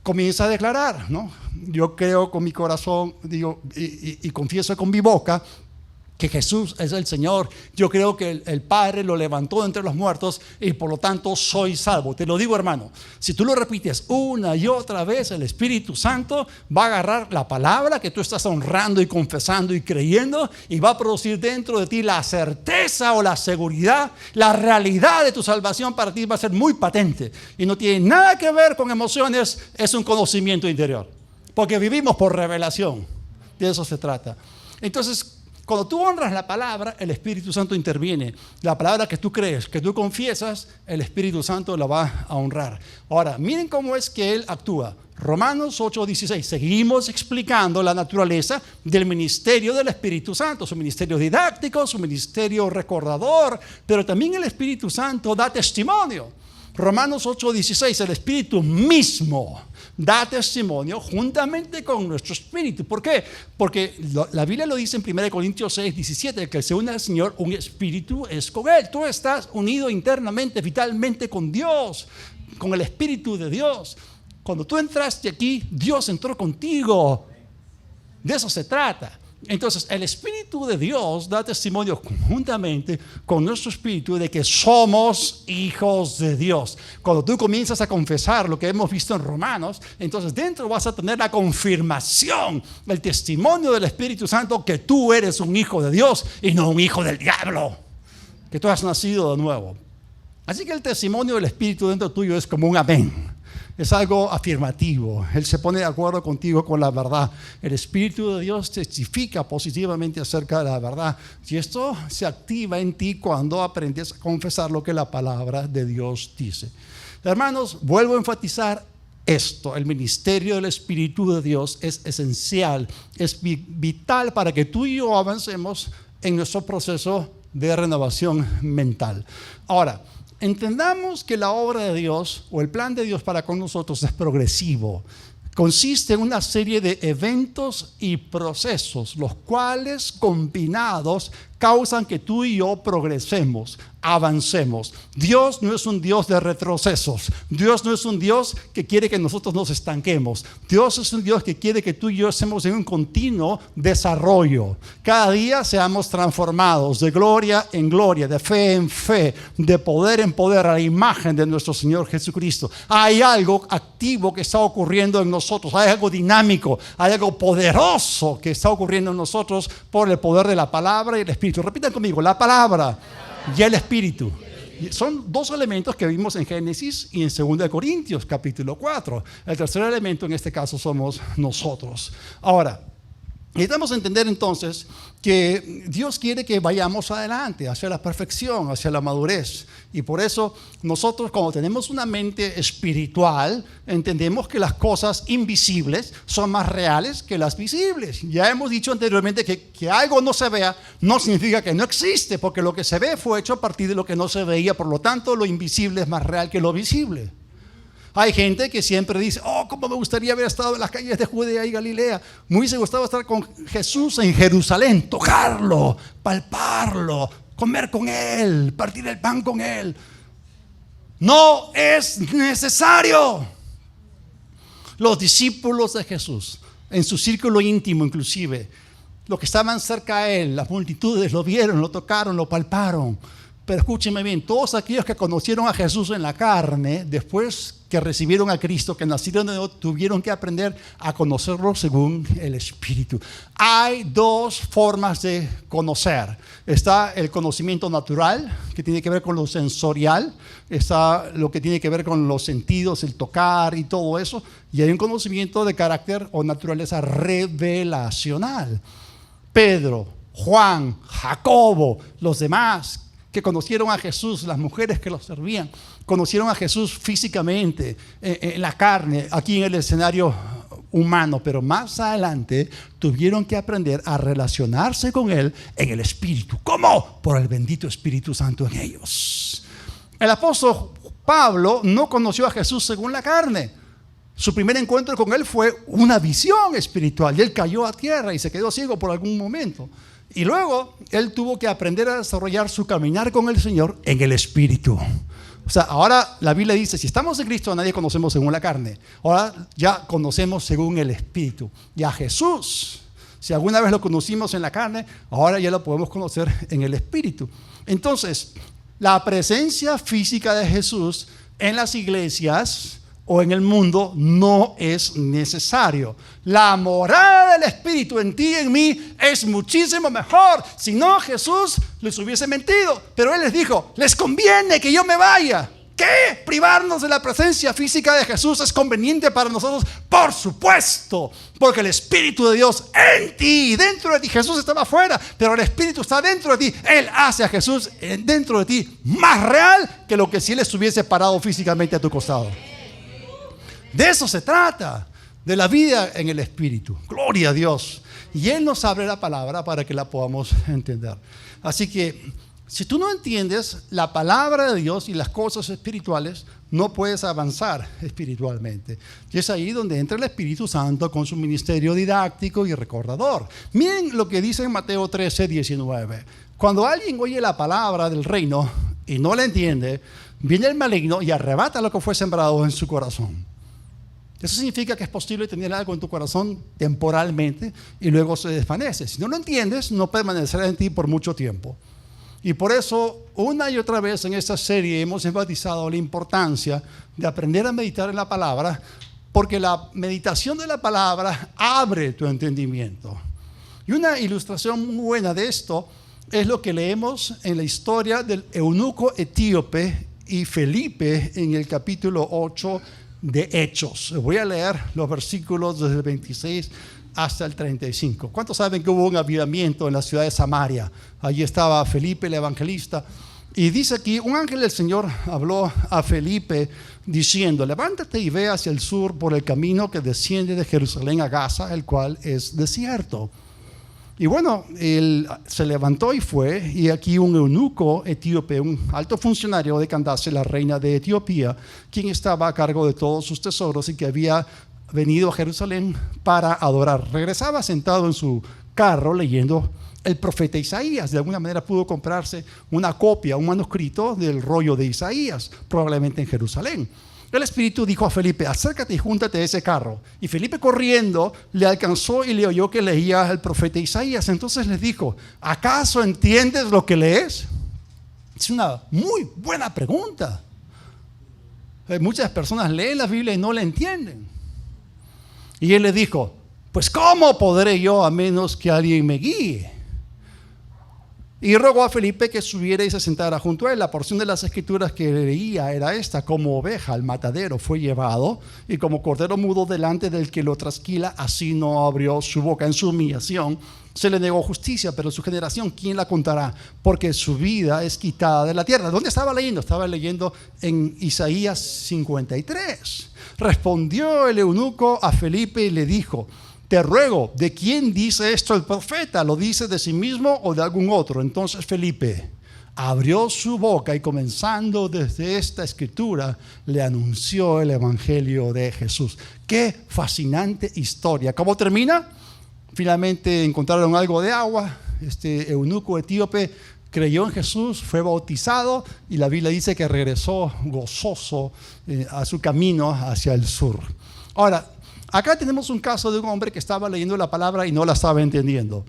comienza a declarar, ¿no? Yo creo con mi corazón, digo, y confieso con mi boca que Jesús es el Señor. Yo creo que el Padre lo levantó de entre los muertos y por lo tanto soy salvo. Te lo digo, hermano, si tú lo repites una y otra vez, el Espíritu Santo va a agarrar la palabra que tú estás honrando y confesando y creyendo y va a producir dentro de ti la certeza o la seguridad, la realidad de tu salvación para ti va a ser muy patente y no tiene nada que ver con emociones, es un conocimiento interior, porque vivimos por revelación, de eso se trata. Entonces, cuando tú honras la palabra, el Espíritu Santo interviene. La palabra que tú crees, que tú confiesas, el Espíritu Santo la va a honrar. Ahora, miren cómo es que Él actúa. Romanos 8:16. Seguimos explicando la naturaleza del ministerio del Espíritu Santo. Su ministerio didáctico, su ministerio recordador, pero también el Espíritu Santo da testimonio. Romanos 8:16, el Espíritu mismo da testimonio juntamente con nuestro espíritu. ¿Por qué? Porque la Biblia lo dice en 1 Corintios 6:17, que según el Señor, un espíritu es con Él. Tú estás unido internamente, vitalmente con Dios, con el Espíritu de Dios. Cuando tú entraste aquí, Dios entró contigo. De eso se trata. Entonces, el Espíritu de Dios da testimonio conjuntamente con nuestro espíritu de que somos hijos de Dios. Cuando tú comienzas a confesar lo que hemos visto en Romanos, entonces dentro vas a tener la confirmación, el testimonio del Espíritu Santo que tú eres un hijo de Dios y no un hijo del diablo, que tú has nacido de nuevo. Así que el testimonio del Espíritu dentro tuyo es como un amén. Es algo afirmativo. Él se pone de acuerdo contigo con la verdad. El Espíritu de Dios testifica positivamente acerca de la verdad. Y esto se activa en ti cuando aprendes a confesar lo que la palabra de Dios dice. Hermanos, vuelvo a enfatizar esto. El ministerio del Espíritu de Dios es esencial, es vital para que tú y yo avancemos en nuestro proceso de renovación mental. Ahora, entendamos que la obra de Dios o el plan de Dios para con nosotros es progresivo. Consiste en una serie de eventos y procesos, los cuales combinados causan que tú y yo progresemos. avancemos. Dios no es un Dios de retrocesos. Dios no es un Dios que quiere que nosotros nos estanquemos. Dios es un Dios que quiere que tú y yo estemos en un continuo desarrollo. Cada día seamos transformados de gloria en gloria, de fe en fe, de poder en poder, a la imagen de nuestro Señor Jesucristo. Hay algo activo que está ocurriendo en nosotros. Hay algo dinámico, hay algo poderoso que está ocurriendo en nosotros por el poder de la palabra y el Espíritu. Repitan conmigo, la palabra y el Espíritu. Son dos elementos que vimos en Génesis y en 2 Corintios capítulo 4. El tercer elemento en este caso somos nosotros. Ahora, necesitamos entender entonces que Dios quiere que vayamos adelante hacia la perfección, hacia la madurez. Y por eso nosotros, como tenemos una mente espiritual, entendemos que las cosas invisibles son más reales que las visibles. Ya hemos dicho anteriormente que algo no se vea no significa que no existe, porque lo que se ve fue hecho a partir de lo que no se veía. Por lo tanto, lo invisible es más real que lo visible. Hay gente que siempre dice, oh, cómo me gustaría haber estado en las calles de Judea y Galilea. Me hubiese gustado estar con Jesús en Jerusalén, tocarlo, palparlo, comer con Él, partir el pan con Él. No es necesario. Los discípulos de Jesús, en su círculo íntimo inclusive, los que estaban cerca a Él, las multitudes lo vieron, lo tocaron, lo palparon. Pero escúchenme bien, todos aquellos que conocieron a Jesús en la carne, después que recibieron a Cristo, que nacieron de nuevo, tuvieron que aprender a conocerlo según el Espíritu. Hay dos formas de conocer. Está el conocimiento natural, que tiene que ver con lo sensorial. Está lo que tiene que ver con los sentidos, el tocar y todo eso. Y hay un conocimiento de carácter o naturaleza revelacional. Pedro, Juan, Jacobo, los demás que conocieron a Jesús, las mujeres que lo servían, conocieron a Jesús físicamente, en la carne, aquí en el escenario humano, pero más adelante tuvieron que aprender a relacionarse con Él en el Espíritu. ¿Cómo? Por el bendito Espíritu Santo en ellos. El apóstol Pablo no conoció a Jesús según la carne. Su primer encuentro con Él fue una visión espiritual y Él cayó a tierra y se quedó ciego por algún momento. Y luego Él tuvo que aprender a desarrollar su caminar con el Señor en el Espíritu. O sea, ahora la Biblia dice, si estamos en Cristo, a nadie conocemos según la carne. Ahora ya conocemos según el Espíritu. Y a Jesús, si alguna vez lo conocimos en la carne, ahora ya lo podemos conocer en el Espíritu. Entonces, la presencia física de Jesús en las iglesias o en el mundo no es necesario. La morada del Espíritu en ti y en mí es muchísimo mejor. Si no, Jesús les hubiese mentido. Pero Él les dijo, les conviene que yo me vaya. ¿Qué? ¿Privarnos de la presencia física de Jesús es conveniente para nosotros? Por supuesto, porque el Espíritu de Dios en ti, dentro de ti, Jesús estaba afuera, pero el Espíritu está dentro de ti. Él hace a Jesús dentro de ti más real que lo que si Él estuviese parado físicamente a tu costado. De eso se trata, de la vida en el Espíritu. Gloria a Dios. Y Él nos abre la palabra para que la podamos entender. Así que, si tú no entiendes la palabra de Dios y las cosas espirituales, no puedes avanzar espiritualmente. Y es ahí donde entra el Espíritu Santo con su ministerio didáctico y recordador. Miren lo que dice en Mateo 13:19. Cuando alguien oye la palabra del reino y no la entiende, viene el maligno y arrebata lo que fue sembrado en su corazón. Eso significa que es posible tener algo en tu corazón temporalmente y luego se desvanece. Si no lo entiendes, no permanecerá en ti por mucho tiempo. Y por eso, una y otra vez en esta serie hemos enfatizado la importancia de aprender a meditar en la palabra, porque la meditación de la palabra abre tu entendimiento. Y una ilustración muy buena de esto es lo que leemos en la historia del eunuco etíope y Felipe en el capítulo 8 de Hechos. Voy a leer los versículos desde el 26 hasta el 35. ¿Cuántos saben que hubo un avivamiento en la ciudad de Samaria? Allí estaba Felipe el evangelista. Y dice aquí, un ángel del Señor habló a Felipe diciendo, levántate y ve hacia el sur por el camino que desciende de Jerusalén a Gaza, el cual es desierto. Y bueno, él se levantó y fue, y aquí un eunuco etíope, un alto funcionario de Candace, la reina de Etiopía, quien estaba a cargo de todos sus tesoros y que había venido a Jerusalén para adorar. Regresaba sentado en su carro leyendo el profeta Isaías. De alguna manera pudo comprarse una copia, un manuscrito del rollo de Isaías, probablemente en Jerusalén. El Espíritu dijo a Felipe: acércate y júntate a ese carro. Y Felipe, corriendo, le alcanzó y le oyó que leía el profeta Isaías. Entonces les dijo: ¿acaso entiendes lo que lees? Es una muy buena pregunta. Muchas personas leen la Biblia y no la entienden. Y él le dijo: pues ¿cómo podré yo a menos que alguien me guíe? Y rogó a Felipe que subiera y se sentara junto a él. La porción de las escrituras que leía era esta: como oveja al matadero fue llevado, y como cordero mudo delante del que lo trasquila, así no abrió su boca. En su humillación se le negó justicia, pero su generación, ¿quién la contará? Porque su vida es quitada de la tierra. ¿Dónde estaba leyendo? Estaba leyendo en Isaías 53. Respondió el eunuco a Felipe y le dijo: te ruego, ¿de quién dice esto el profeta? ¿Lo dice de sí mismo o de algún otro? Entonces Felipe abrió su boca y, comenzando desde esta escritura, le anunció el evangelio de Jesús. ¡Qué fascinante historia! ¿Cómo termina? Finalmente encontraron algo de agua. Este eunuco etíope creyó en Jesús, fue bautizado, y la Biblia dice que regresó gozoso a su camino hacia el sur. Ahora, acá tenemos un caso de un hombre que estaba leyendo la palabra y no la estaba entendiendo.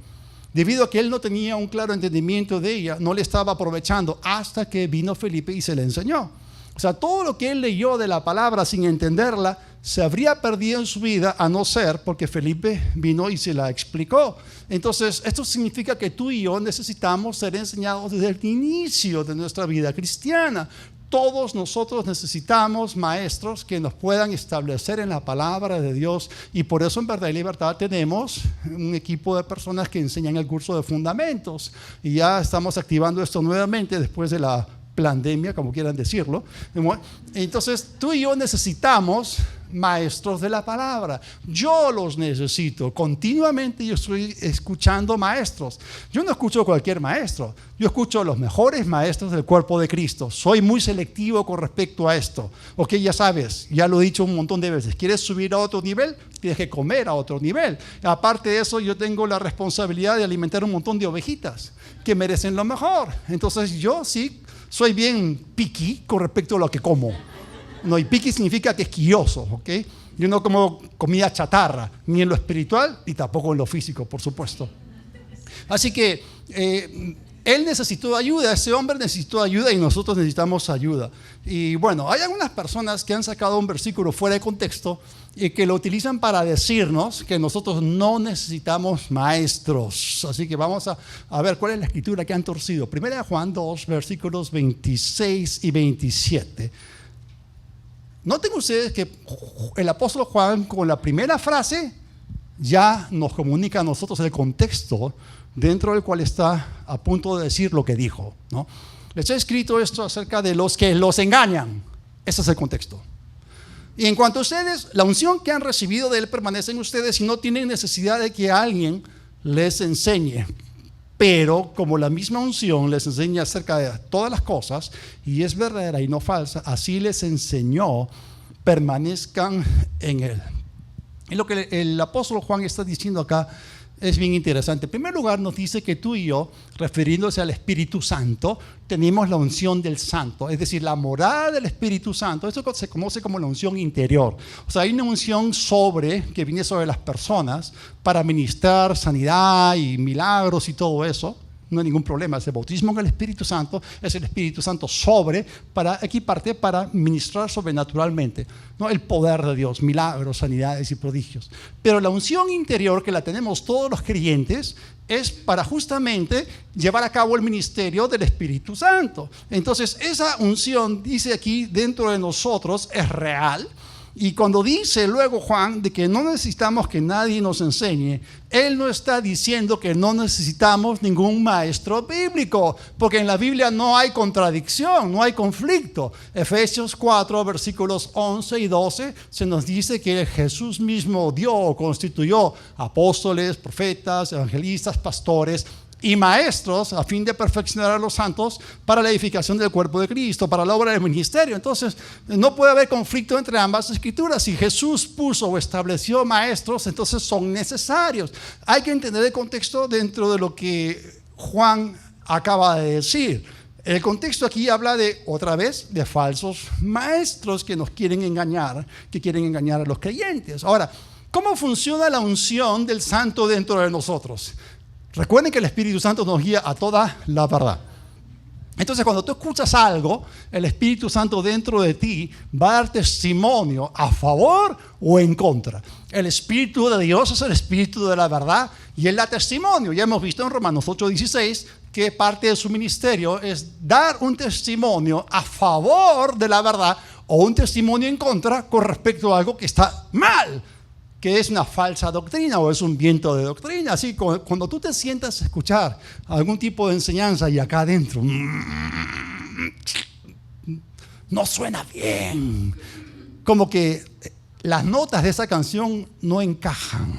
Debido a que él no tenía un claro entendimiento de ella, no le estaba aprovechando hasta que vino Felipe y se le enseñó. O sea, todo lo que él leyó de la palabra sin entenderla se habría perdido en su vida, a no ser porque Felipe vino y se la explicó. Entonces, esto significa que tú y yo necesitamos ser enseñados desde el inicio de nuestra vida cristiana. Todos nosotros necesitamos maestros que nos puedan establecer en la palabra de Dios, y por eso en Verdad y Libertad tenemos un equipo de personas que enseñan el curso de fundamentos, y ya estamos activando esto nuevamente después de la pandemia, como quieran decirlo. Entonces tú y yo necesitamos maestros de la palabra. Yo los necesito continuamente. Yo estoy escuchando maestros. Yo no escucho cualquier maestro, yo escucho los mejores maestros del cuerpo de Cristo. Soy muy selectivo con respecto a esto. Ok, ya sabes, ya lo he dicho un montón de veces: ¿quieres subir a otro nivel? Tienes que comer a otro nivel. Aparte de eso, yo tengo la responsabilidad de alimentar un montón de ovejitas que merecen lo mejor. Entonces yo sí soy bien picky con respecto a lo que como. No, y picky significa que es quisquilloso, ¿ok? Yo no como comida chatarra, ni en lo espiritual, ni tampoco en lo físico, por supuesto. Así que él necesitó ayuda, ese hombre necesitó ayuda, y nosotros necesitamos ayuda. Y bueno, hay algunas personas que han sacado un versículo fuera de contexto y que lo utilizan para decirnos que nosotros no necesitamos maestros. Así que vamos a ver cuál es la escritura que han torcido. Primera de Juan 2, versículos 26 y 27. Noten ustedes que el apóstol Juan, con la primera frase, ya nos comunica a nosotros el contexto dentro del cual está a punto de decir lo que dijo, ¿no? Les he escrito esto acerca de los que los engañan. Ese es el contexto. Y en cuanto a ustedes, la unción que han recibido de él permanece en ustedes y no tienen necesidad de que alguien les enseñe. Pero como la misma unción les enseña acerca de todas las cosas y es verdadera y no falsa, así les enseñó, permanezcan en él. Y lo que el apóstol Juan está diciendo acá es bien interesante. En primer lugar, nos dice que tú y yo, refiriéndose al Espíritu Santo, tenemos la unción del Santo, es decir, la morada del Espíritu Santo. Esto se conoce como la unción interior. O sea, hay una unción que viene sobre las personas para ministrar sanidad y milagros y todo eso. No hay ningún problema. Ese bautismo en el Espíritu Santo es el Espíritu Santo aquí parte para ministrar sobrenaturalmente, ¿no? El poder de Dios, milagros, sanidades y prodigios. Pero la unción interior, que la tenemos todos los creyentes, es para justamente llevar a cabo el ministerio del Espíritu Santo. Entonces esa unción, dice aquí, dentro de nosotros es real. Y cuando dice luego Juan de que no necesitamos que nadie nos enseñe, él no está diciendo que no necesitamos ningún maestro bíblico, porque en la Biblia no hay contradicción, no hay conflicto. Efesios 4, versículos 11 y 12, se nos dice que Jesús mismo dio o constituyó apóstoles, profetas, evangelistas, pastores, y maestros a fin de perfeccionar a los santos para la edificación del cuerpo de Cristo, para la obra del ministerio. Entonces, no puede haber conflicto entre ambas escrituras. Si Jesús puso o estableció maestros, entonces son necesarios. Hay que entender el contexto dentro de lo que Juan acaba de decir. El contexto aquí habla de, otra vez, de falsos maestros que nos quieren engañar, que quieren engañar a los creyentes. Ahora, ¿cómo funciona la unción del Santo dentro de nosotros? Recuerden que el Espíritu Santo nos guía a toda la verdad. Entonces, cuando tú escuchas algo, el Espíritu Santo dentro de ti va a dar testimonio a favor o en contra. El Espíritu de Dios es el Espíritu de la verdad y Él da testimonio. Ya hemos visto en Romanos 8:16 que parte de su ministerio es dar un testimonio a favor de la verdad o un testimonio en contra con respecto a algo que está mal, que es una falsa doctrina o es un viento de doctrina. Así, cuando tú te sientas a escuchar algún tipo de enseñanza y acá adentro no suena bien, como que las notas de esa canción no encajan.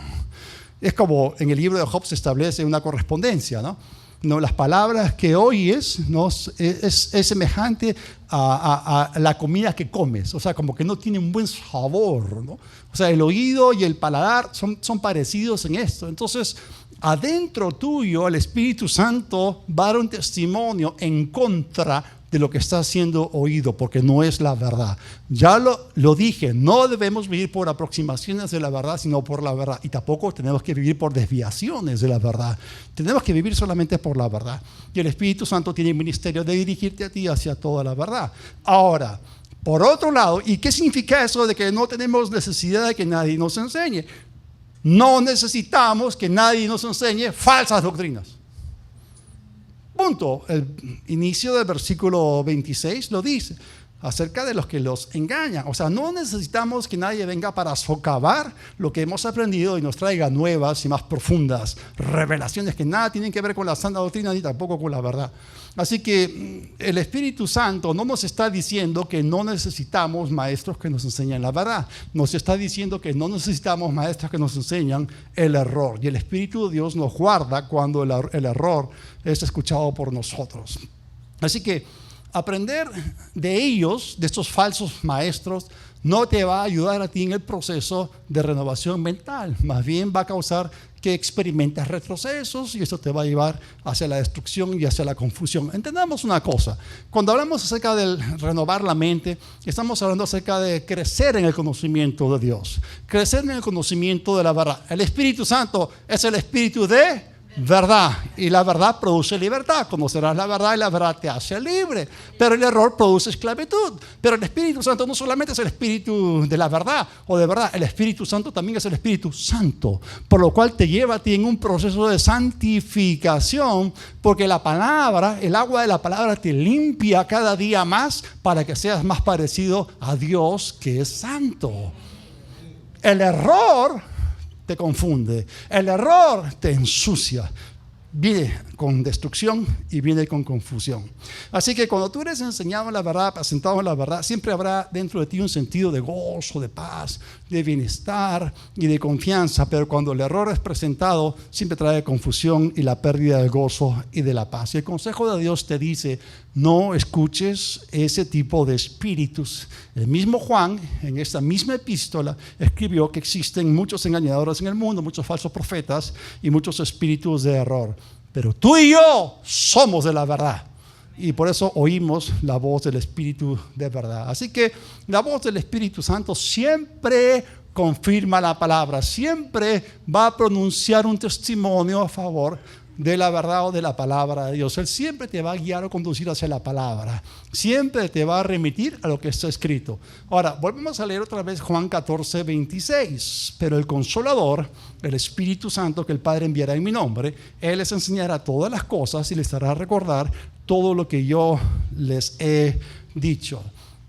Es como en el libro de Job se establece una correspondencia, ¿no? No, las palabras que oyes no es semejante a la comida que comes, o sea, como que no tiene un buen sabor, ¿no? O sea, el oído y el paladar son parecidos en esto. Entonces, adentro tuyo el Espíritu Santo va a dar un testimonio en contra de lo que está siendo oído, porque no es la verdad. Ya lo dije, no debemos vivir por aproximaciones de la verdad, sino por la verdad. Y tampoco tenemos que vivir por desviaciones de la verdad. Tenemos que vivir solamente por la verdad. Y el Espíritu Santo tiene el ministerio de dirigirte a ti hacia toda la verdad. Ahora, por otro lado, ¿y qué significa eso de que no tenemos necesidad de que nadie nos enseñe? No necesitamos que nadie nos enseñe falsas doctrinas. Punto. El inicio del versículo 26 lo dice, acerca de los que los engañan. O sea, no necesitamos que nadie venga para socavar lo que hemos aprendido y nos traiga nuevas y más profundas revelaciones que nada tienen que ver con la sana doctrina ni tampoco con la verdad. Así que el Espíritu Santo no nos está diciendo que no necesitamos maestros que nos enseñen la verdad. Nos está diciendo que no necesitamos maestros que nos enseñan el error. Y el Espíritu de Dios nos guarda cuando el error es escuchado por nosotros. Así que aprender de ellos, de estos falsos maestros, no te va a ayudar a ti en el proceso de renovación mental. Más bien va a causar que experimentes retrocesos y eso te va a llevar hacia la destrucción y hacia la confusión. Entendamos una cosa. Cuando hablamos acerca de renovar la mente, estamos hablando acerca de crecer en el conocimiento de Dios. Crecer en el conocimiento de la verdad. El Espíritu Santo es el Espíritu de verdad, y la verdad produce libertad. Conocerás la verdad y la verdad te hace libre, pero el error produce esclavitud. Pero el Espíritu Santo no solamente es el Espíritu de la verdad o de verdad, el Espíritu Santo también es el Espíritu Santo, por lo cual te lleva a ti en un proceso de santificación, porque la palabra, el agua de la palabra te limpia cada día más para que seas más parecido a Dios, que es santo. El error te confunde, el error te ensucia, viene con destrucción y viene con confusión. Así que cuando tú eres enseñado en la verdad, presentado en la verdad, siempre habrá dentro de ti un sentido de gozo, de paz, de bienestar y de confianza, pero cuando el error es presentado, siempre trae confusión y la pérdida del gozo y de la paz. Y el consejo de Dios te dice, no escuches ese tipo de espíritus. El mismo Juan, en esta misma epístola, escribió que existen muchos engañadores en el mundo, muchos falsos profetas y muchos espíritus de error. Pero tú y yo somos de la verdad. Y por eso oímos la voz del Espíritu de verdad. Así que la voz del Espíritu Santo siempre confirma la palabra, siempre va a pronunciar un testimonio a favor de la verdad o de la palabra de Dios. Él siempre te va a guiar o conducir hacia la palabra. Siempre te va a remitir a lo que está escrito. Ahora, volvemos a leer otra vez Juan 14:26. Pero el Consolador, el Espíritu Santo que el Padre enviará en mi nombre, Él les enseñará todas las cosas y les hará recordar todo lo que yo les he dicho.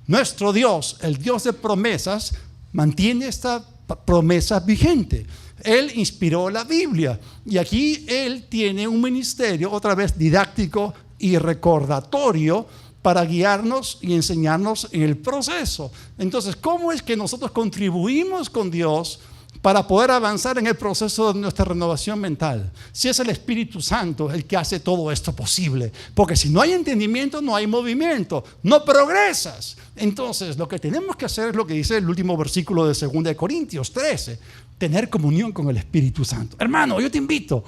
Nuestro Dios, el Dios de promesas, mantiene esta promesa vigente. Él inspiró la Biblia y aquí Él tiene un ministerio, otra vez didáctico y recordatorio, para guiarnos y enseñarnos en el proceso. Entonces, ¿cómo es que nosotros contribuimos con Dios para poder avanzar en el proceso de nuestra renovación mental. Si es el Espíritu Santo el que hace todo esto posible. Porque si no hay entendimiento, no hay movimiento, no progresas. Entonces, lo que tenemos que hacer es lo que dice el último versículo de 2 Corintios 13. Tener comunión con el Espíritu Santo. Hermano, yo te invito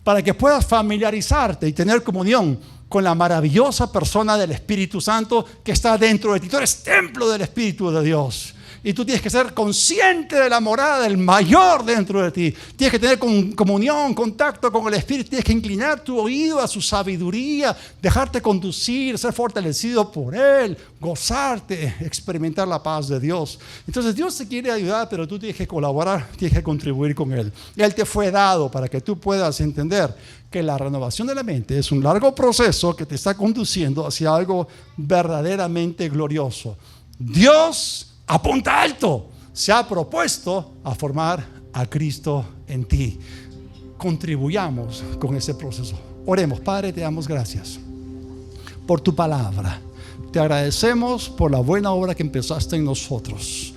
para que puedas familiarizarte y tener comunión con la maravillosa persona del Espíritu Santo que está dentro de ti. Tú eres templo del Espíritu de Dios. Y tú tienes que ser consciente de la morada del mayor dentro de ti. Tienes que tener comunión, contacto con el Espíritu. Tienes que inclinar tu oído a su sabiduría, dejarte conducir, ser fortalecido por Él, gozarte, experimentar la paz de Dios. Entonces Dios te quiere ayudar, pero tú tienes que colaborar, tienes que contribuir con Él. Él te fue dado para que tú puedas entender que la renovación de la mente es un largo proceso que te está conduciendo hacia algo verdaderamente glorioso. Dios apunta alto, se ha propuesto a formar a Cristo en ti. Contribuyamos con ese proceso. Oremos. Padre, te damos gracias por tu palabra. Te agradecemos por la buena obra que empezaste en nosotros,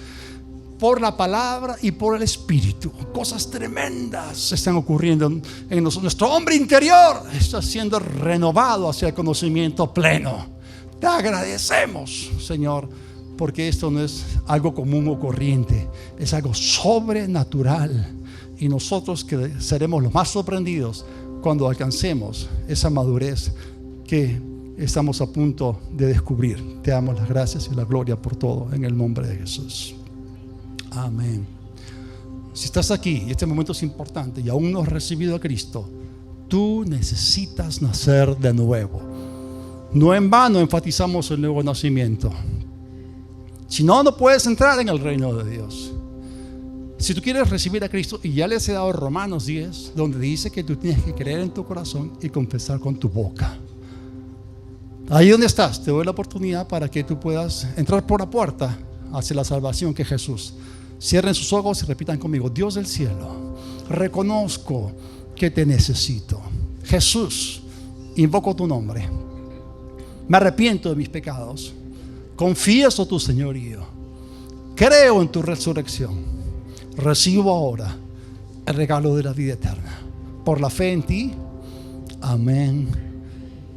por la palabra y por el Espíritu. Cosas tremendas están ocurriendo en nosotros. Nuestro hombre interior está siendo renovado hacia el conocimiento pleno. Te agradecemos, Señor, porque esto no es algo común o corriente, es algo sobrenatural. Y nosotros que seremos los más sorprendidos cuando alcancemos esa madurez que estamos a punto de descubrir. Te damos las gracias y la gloria por todo, en el nombre de Jesús. Amén. Si estás aquí y este momento es importante y aún no has recibido a Cristo, tú necesitas nacer de nuevo. No en vano enfatizamos el nuevo nacimiento. Si no, no puedes entrar en el reino de Dios. Si tú quieres recibir a Cristo, y ya les he dado Romanos 10, donde dice que tú tienes que creer en tu corazón y confesar con tu boca. Ahí donde estás, te doy la oportunidad para que tú puedas entrar por la puerta hacia la salvación que es Jesús. Cierren sus ojos y repitan conmigo: Dios del cielo, reconozco que te necesito. Jesús, invoco tu nombre. Me arrepiento de mis pecados. Confieso tu señorío. Creo en tu resurrección. Recibo ahora el regalo de la vida eterna. Por la fe en ti. Amén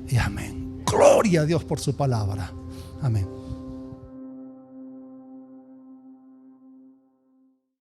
y amén. Gloria a Dios por su palabra. Amén.